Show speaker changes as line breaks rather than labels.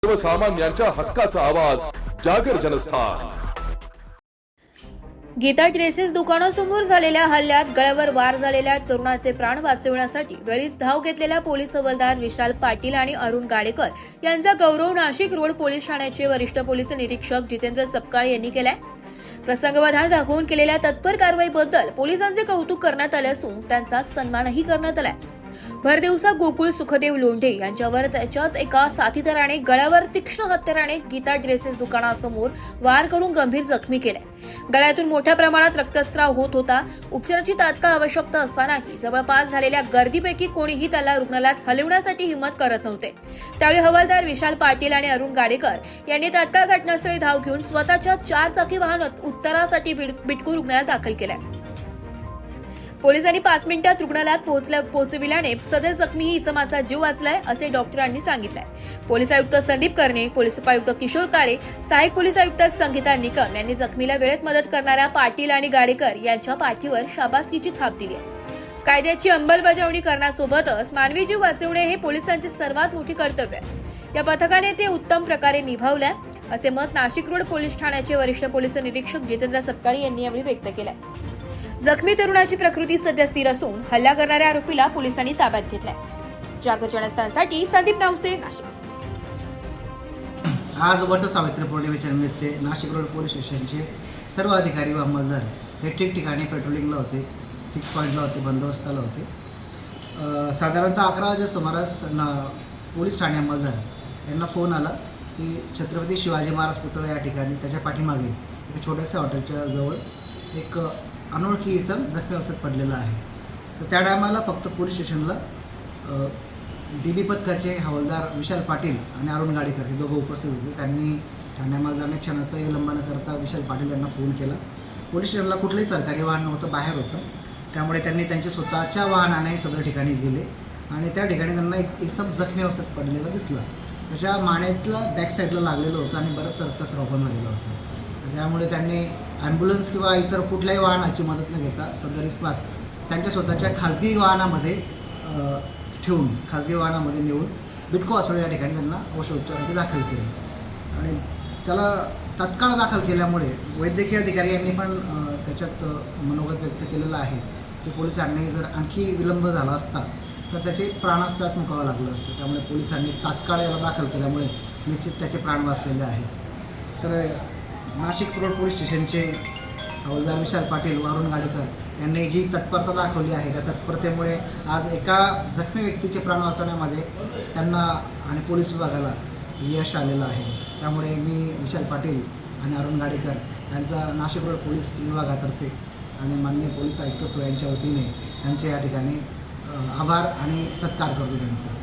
सर्वसामान्यांच्या हक्काचा आवाज जागर जनस्थान।
गीता ड्रेसेस दुकानासमोर झालेल्या हल्ल्यात गळ्यावर वार झालेल्या तरुणाचे प्राण वाचविण्यासाठी वेळीच धाव घेतलेल्या पोलीस हवालदार विशाल पाटील आणि अरुण गाडेकर यांचा गौरव नाशिक रोड पोलीस ठाण्याचे वरिष्ठ पोलीस निरीक्षक जितेंद्र सपकाळ यांनी केलाय। प्रसंगवधान दाखवून केलेल्या तत्पर कारवाईबद्दल पोलिसांचे कौतुक करण्यात आले असून त्यांचा सन्मानही करण्यात आलाय। भरदिवसा गोकुळ सुखदेव लोंढे यांच्यावर त्याच्याच एका साथीदाराने गळ्यावर तीक्ष्ण हत्याराने गीता ड्रेसेस दुकानासमोर वार करून गंभीर जखमी केले। गळ्यातून मोठ्या प्रमाणात रक्तस्राव होत होता। उपचाराची तात्काळ आवश्यकता असतानाही जवळपास झालेल्या गर्दीपैकी कोणीही त्याला रुग्णालयात हलवण्यासाठी हिंमत करत नव्हते। त्यावेळी हवालदार विशाल पाटील आणि अरुण गाडेकर यांनी तात्काळ घटनास्थळी धाव घेऊन स्वतःच्या 4 चाकी वाहन उत्तरासाठी बिटकू रुग्णालयात दाखल केले। पोलिसांनी 5 मिनिटात रुग्णालयात पोहोचविल्याने सदर जखमी ही इसमाचा जीव वाचलाय असे डॉक्टरांनी सांगितलंय। पोलीस आयुक्त संदीप कर्णे, पोलीस उपायुक्त किशोर काळे, सहाय्यक पोलीस आयुक्त संगीता निकम यांनी जखमीला वेळेत मदत करणाऱ्या पाटील आणि गाडेकर यांच्या पाठीवर शाबासकीची थाप दिली आहे। कायद्याची अंमलबजावणी करण्यासोबतच मानवी जीव वाचवणे हे पोलिसांचे सर्वात मोठे कर्तव्य आहे। या पथकाने ते उत्तम प्रकारे निभावलंय असे मत नाशिक रोड पोलीस ठाण्याचे वरिष्ठ पोलीस निरीक्षक जितेंद्र सपकाळ यांनी यावेळी व्यक्त केलंय। जखमी तरुणाची प्रकृती सध्या स्थिर असून हल्ला करणाऱ्या आरोपीला पोलिसांनी ताब्यात घेतलाय। जागर जनस्थानसाठी संदीप नावसे, नाशिक।
आज वट सावित्री पौर्णिमेच्या निमित्त नाशिक रोड पोलीस स्टेशनचे सर्व अधिकारी व अंमलदार हे ठिकठिकाणी पेट्रोलिंगला होते, फिक्स पॉईंटला होते, बंदोबस्ताला होते। साधारणतः 11 वाजे सुमारास पोलीस ठाणे अंमलदार यांना फोन आला की छत्रपती शिवाजी महाराज पुतळा या ठिकाणी त्याच्या पाठीमागे एका छोट्याशा हॉटेलच्या जवळ एक अनोळखी इसम जखमी अवस्थेत पडलेला आहे। तर त्या टायमाला फक्त पोलीस स्टेशनला DB पथकाचे हवालदार विशाल पाटील आणि अरुण गाडेकर हे दोघं उपस्थित होते। त्यांनी ठाणे अंमलदाराने क्षणाचाही विलंब न करता विशाल पाटील यांना फोन केला। पोलीस स्टेशनला कुठलंही सरकारी वाहन नव्हतं, बाहेर होतं, त्यामुळे त्यांनी त्यांच्या स्वतःच्या वाहनाने सदर ठिकाणी गेले आणि त्या ठिकाणी त्यांना एक इसम जखमी अवस्थेत पडलेला दिसला। त्याच्या मानेतला बॅक साईडला लागलेलं होतं आणि बरंच रक्तस्राव पण झालेला होता। त्यामुळे त्यांनी ॲम्ब्युलन्स किंवा इतर कुठल्याही वाहनाची मदत न घेता सदर इसमास त्यांच्या स्वतःच्या खाजगी वाहनामध्ये ठेवून खाजगी वाहनामध्ये नेऊन बिटको हॉस्पिटल या ठिकाणी त्यांना औषधोपचारासाठी दाखल केले आणि त्याला तात्काळ दाखल केल्यामुळे वैद्यकीय अधिकारी यांनी पण त्याच्यात मनोगत व्यक्त केलेलं आहे की पोलिसांनी जर आणखी विलंब झाला असता तर त्याचे प्राणास मुकावं लागलं असतं। त्यामुळे पोलिसांनी तात्काळ याला दाखल केल्यामुळे निश्चित त्याचे प्राण वाचलेले आहेत। तर नाशिक रोड पोलीस स्टेशनचे हवालदार विशाल पाटील व अरुण गाडेकर यांनी जी तत्परता दाखवली आहे त्या तत्परतेमुळे आज एका जखमी व्यक्तीचे प्राण वाचवण्यामध्ये त्यांना आणि पोलीस विभागाला यश आलेलं आहे। त्यामुळे मी विशाल पाटील आणि अरुण गाडेकर यांचा नाशिक रोड पोलीस विभागातर्फे आणि माननीय पोलीस आयुक्त यांच्या वतीने त्यांचे या ठिकाणी आभार आणि सत्कार करतो त्यांचा।